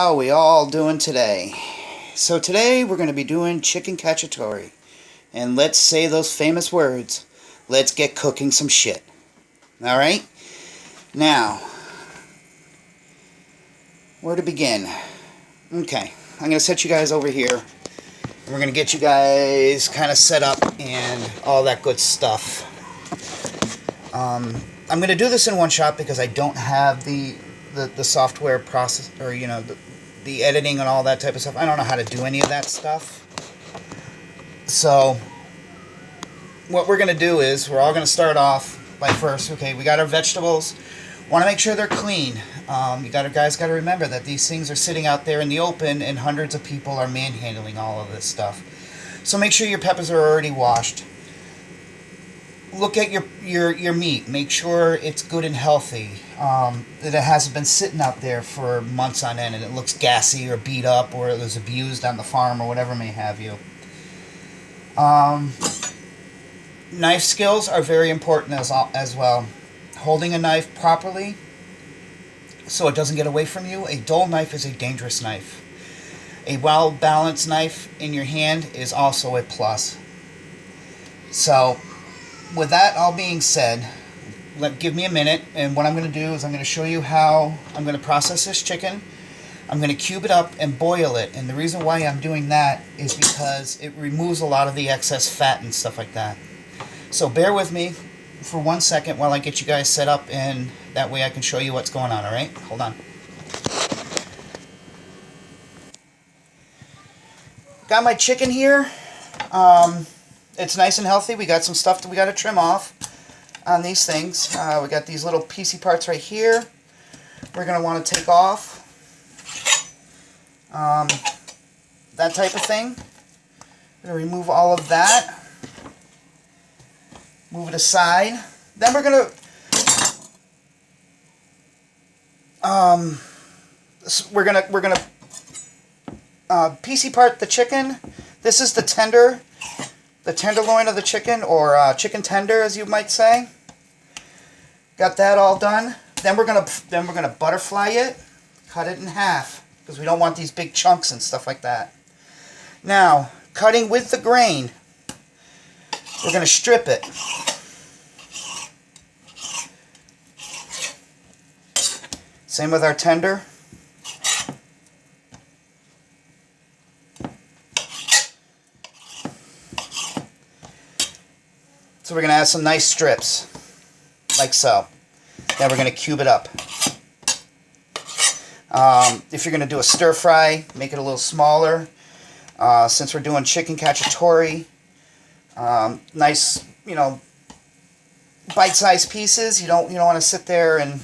How we all doing today? So today we're going to be doing chicken cacciatore. And let's say those famous words. Let's get cooking some shit. Alright? Now, where to begin? Okay, I'm going to set you guys over here. And we're going to get you guys kind of set up and all that good stuff. I'm going to do this in one shot because I don't have the software process, or you know, the editing and all that type of stuff. I don't know how to do any of that stuff. So what we're going to do is we're all going to start off by first, okay, we got our vegetables. Want to make sure they're clean. Guys got to remember that these things are sitting out there in the open and hundreds of people are manhandling all of this stuff. So make sure your peppers are already washed. Look at your meat. Make sure it's good and healthy. That it hasn't been sitting out there for months on end and it looks gassy or beat up or it was abused on the farm or whatever may have you. Knife skills are very important as well. Holding a knife properly so it doesn't get away from you. A dull knife is a dangerous knife. A well-balanced knife in your hand is also a plus. So with that all being said, give me a minute, and what I'm going to do is I'm going to show you how I'm going to process this chicken. I'm going to cube it up and boil it, and the reason why I'm doing that is because it removes a lot of the excess fat and stuff like that. So bear with me for 1 second while I get you guys set up, and that way I can show you what's going on, alright? Hold on. Got my chicken here. It's nice and healthy. We got some stuff that we got to trim off on these things. We got these little piecey parts right here. We're going to want to take off. That type of thing. We're going to remove all of that. Move it aside. Then we're going to piecey part the chicken. This is the tenderloin of the chicken, or chicken tender, as you might say. Got that all done. Then we're gonna butterfly it, cut it in half because we don't want these big chunks and stuff like that. Now, cutting with the grain, we're gonna strip it. Same with our tender. So we're going to add some nice strips, like so. Then we're going to cube it up. If you're going to do a stir fry, make it a little smaller. Since we're doing chicken cacciatore, nice, you know, bite-sized pieces. You don't want to sit there and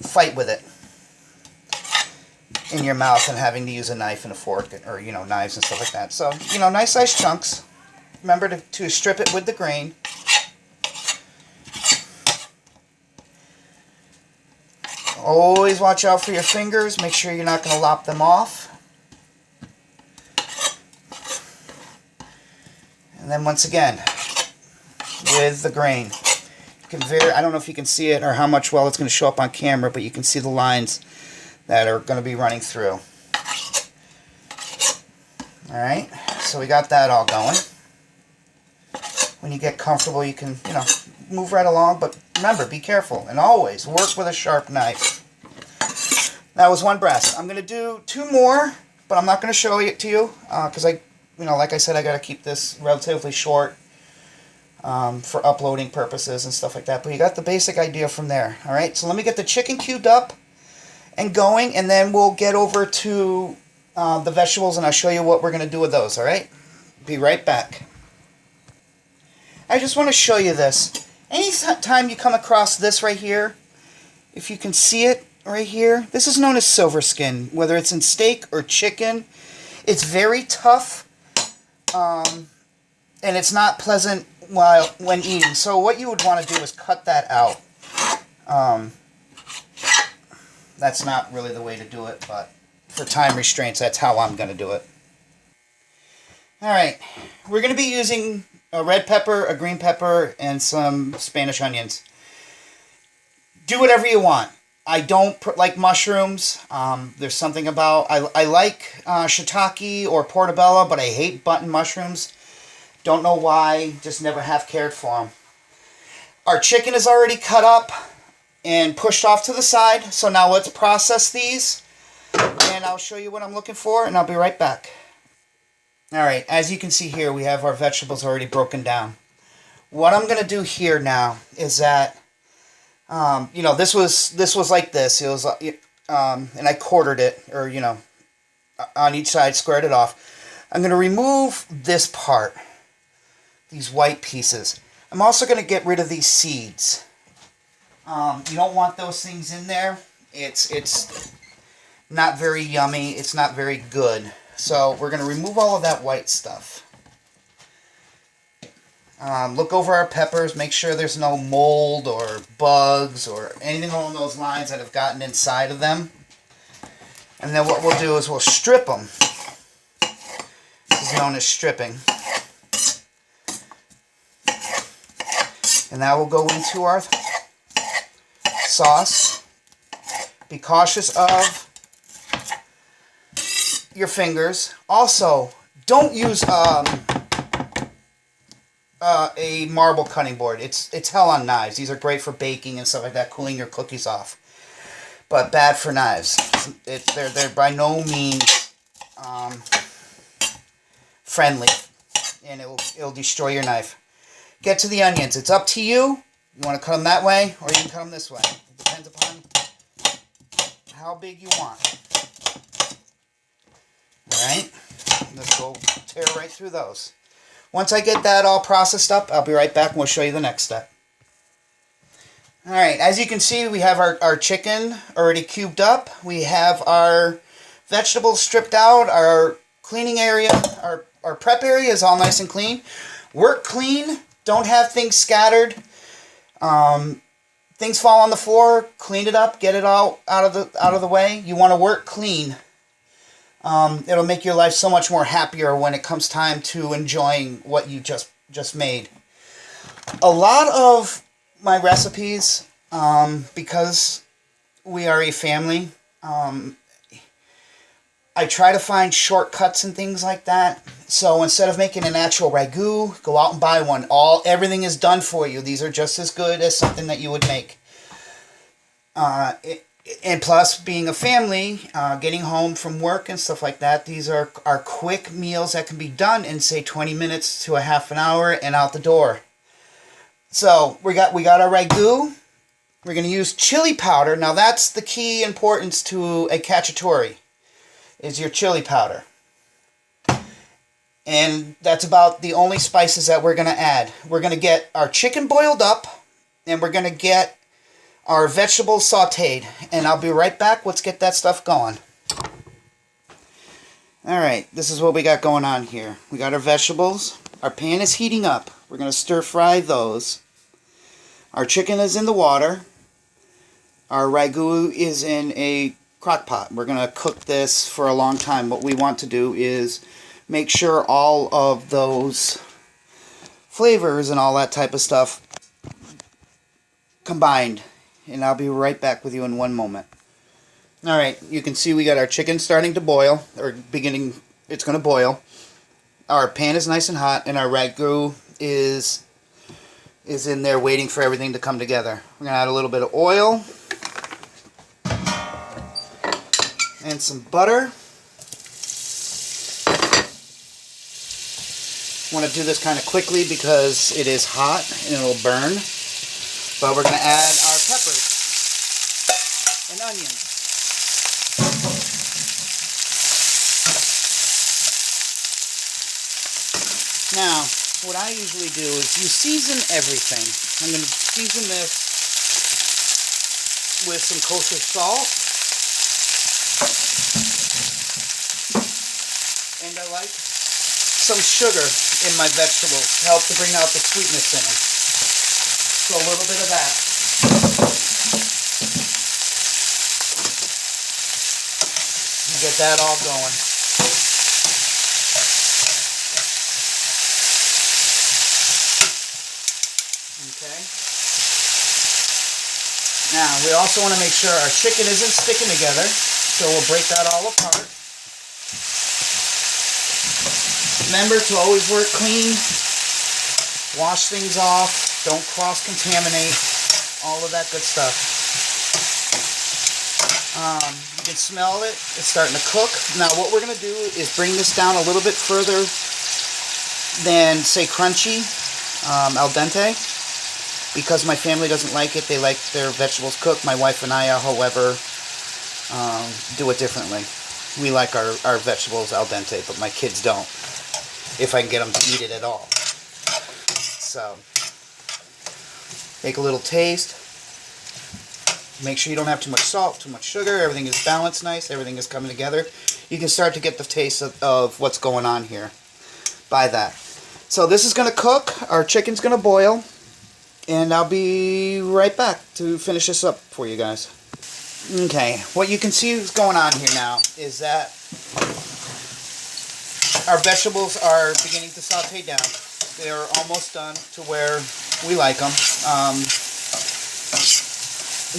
fight with it in your mouth and having to use a knife and a fork, or you know, knives and stuff like that. So you know, nice sized chunks. Remember to strip it with the grain. Always watch out for your fingers. Make sure you're not going to lop them off. And then once again, with the grain. You can I don't know if you can see it or how much well it's going to show up on camera, but you can see the lines that are going to be running through. Alright, so we got that all going. When you get comfortable, you can, you know, move right along, but remember, be careful, and always work with a sharp knife. That was one breast. I'm going to do 2 more, but I'm not going to show it to you, because you know, like I said, I got to keep this relatively short for uploading purposes and stuff like that, but you got the basic idea from there. Alright, so let me get the chicken cubed up and going, and then we'll get over to the vegetables, and I'll show you what we're going to do with those, alright? Be right back. I just want to show you this. Anytime you come across this right here, if you can see it right here, this is known as silver skin, whether it's in steak or chicken. It's very tough, and it's not pleasant when eating. So what you would want to do is cut that out. That's not really the way to do it, but for time restraints, that's how I'm going to do it. Alright, we're going to be using a red pepper, a green pepper, and some Spanish onions. Do whatever you want. I don't like mushrooms. There's something about, I like shiitake or portobello, but I hate button mushrooms. Don't know why, just never have cared for them. Our chicken is already cut up and pushed off to the side. So now let's process these. And I'll show you what I'm looking for, and I'll be right back. Alright, as you can see here, we have our vegetables already broken down. What I'm going to do here now is that, you know, this was like this. It was, and I quartered it, or, you know, on each side, squared it off. I'm going to remove this part, these white pieces. I'm also going to get rid of these seeds. You don't want those things in there. It's not very yummy. It's not very good. So we're going to remove all of that white stuff. Look over our peppers. Make sure there's no mold or bugs or anything along those lines that have gotten inside of them. And then what we'll do is we'll strip them. This is known as stripping. And that will go into our sauce. Be cautious of your fingers. Also, don't use a marble cutting board. It's hell on knives. These are great for baking and stuff like that, cooling your cookies off. But bad for knives. They're by no means friendly, and it'll destroy your knife. Get to the onions. It's up to you. You want to cut them that way, or you can cut them this way. It depends upon how big you want. Alright, let's go tear right through those. Once I get that all processed up, I'll be right back and we'll show you the next step. Alright, as you can see, we have our chicken already cubed up. We have our vegetables stripped out. Our cleaning area, our prep area is all nice and clean. Work clean. Don't have things scattered. Things fall on the floor. Clean it up. Get it all out of the way. You want to work clean. It'll make your life so much more happier when it comes time to enjoying what you just made. A lot of my recipes, because we are a family, I try to find shortcuts and things like that. So instead of making an actual ragu, go out and buy one. Everything is done for you. These are just as good as something that you would make. And plus, being a family, getting home from work and stuff like that, these are quick meals that can be done in, say, 20 minutes to a half an hour and out the door. So we got our ragu. We're going to use chili powder. Now that's the key importance to a cacciatore, is your chili powder. And that's about the only spices that we're going to add. We're going to get our chicken boiled up, and we're going to get our vegetables sauteed. And I'll be right back. Let's get that stuff going. Alright, this is what we got going on here. We got our vegetables. Our pan is heating up. We're going to stir fry those. Our chicken is in the water. Our ragu is in a crock pot. We're going to cook this for a long time. What we want to do is make sure all of those flavors and all that type of stuff combined. And I'll be right back with you in one moment. Alright, you can see we got our chicken starting to boil, or beginning, it's going to boil. Our pan is nice and hot, and our ragu is in there waiting for everything to come together. We're going to add a little bit of oil and some butter. Want to do this kind of quickly because it is hot and it'll burn. But we're going to add our peppers and onions. Now, what I usually do is you season everything. I'm going to season this with some kosher salt. And I like some sugar in my vegetables to help to bring out the sweetness in them. So a little bit of that. And get that all going. Okay. Now, we also want to make sure our chicken isn't sticking together, so we'll break that all apart. Remember to always work clean, wash things off, don't cross-contaminate, all of that good stuff. You can smell it, it's starting to cook. Now what we're going to do is bring this down a little bit further than, say, crunchy, al dente, because my family doesn't like it. They like their vegetables cooked. My wife and I, however, do it differently. We like our vegetables al dente, but my kids don't, if I can get them to eat it at all. So, take a little taste. Make sure you don't have too much salt, too much sugar. Everything is balanced nice. Everything is coming together. You can start to get the taste of what's going on here by that. So this is going to cook. Our chicken's going to boil. And I'll be right back to finish this up for you guys. Okay, what you can see is going on here now is that our vegetables are beginning to saute down. They're almost done to where we like them.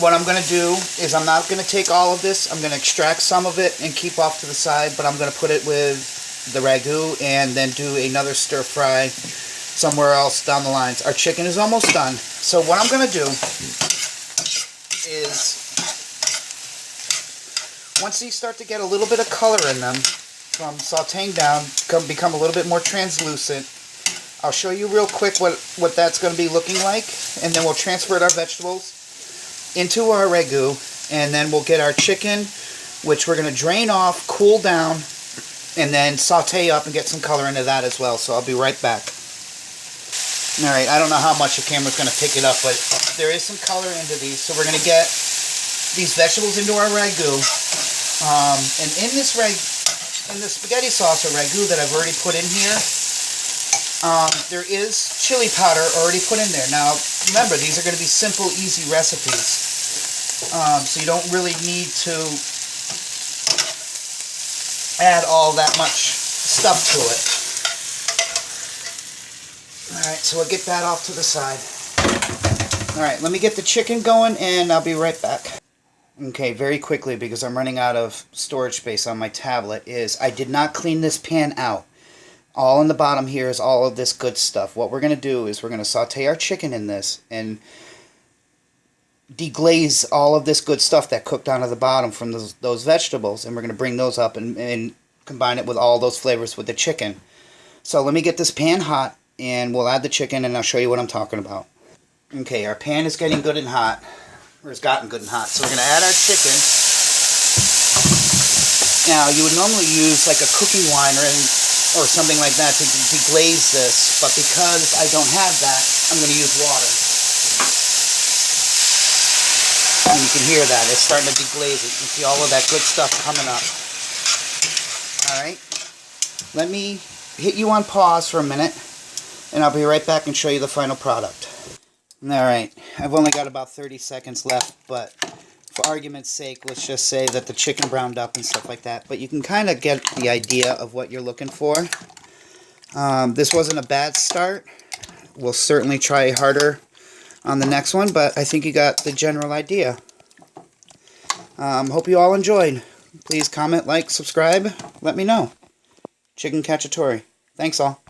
What I'm going to do is I'm not going to take all of this. I'm going to extract some of it and keep off to the side, but I'm going to put it with the ragu and then do another stir fry somewhere else down the lines. Our chicken is almost done. So what I'm going to do is, once these start to get a little bit of color in them, from sauteing down, become a little bit more translucent, I'll show you real quick what that's going to be looking like, and then we'll transfer our vegetables into our ragu, and then we'll get our chicken, which we're going to drain off, cool down, and then saute up and get some color into that as well. So I'll be right back. Alright, I don't know how much the camera's going to pick it up, but there is some color into these. So we're going to get these vegetables into our ragu. And in the spaghetti sauce or ragu that I've already put in here, there is chili powder already put in there. Now, remember, these are going to be simple, easy recipes. So you don't really need to add all that much stuff to it. Alright, so we'll get that off to the side. Alright, let me get the chicken going and I'll be right back. Okay, very quickly, because I'm running out of storage space on my tablet, is I did not clean this pan out. All in the bottom here is all of this good stuff. What we're going to do is we're going to saute our chicken in this and deglaze all of this good stuff that cooked down at the bottom from those vegetables, and we're going to bring those up and combine it with all those flavors with the chicken. So let me get this pan hot and we'll add the chicken and I'll show you what I'm talking about. Okay, our pan is getting good and hot, or it's gotten good and hot, so we're going to add our chicken. Now, you would normally use like a cooking wine or something like that to deglaze this, but because I don't have that, I'm going to use water. And you can hear that, it's starting to deglaze it. You can see all of that good stuff coming up. Alright, let me hit you on pause for a minute, and I'll be right back and show you the final product. Alright, I've only got about 30 seconds left, but for argument's sake, let's just say that the chicken browned up and stuff like that. But you can kind of get the idea of what you're looking for. This wasn't a bad start. We'll certainly try harder on the next one, but I think you got the general idea. Hope you all enjoyed. Please comment, like, subscribe, let me know. Chicken cacciatore. Thanks all.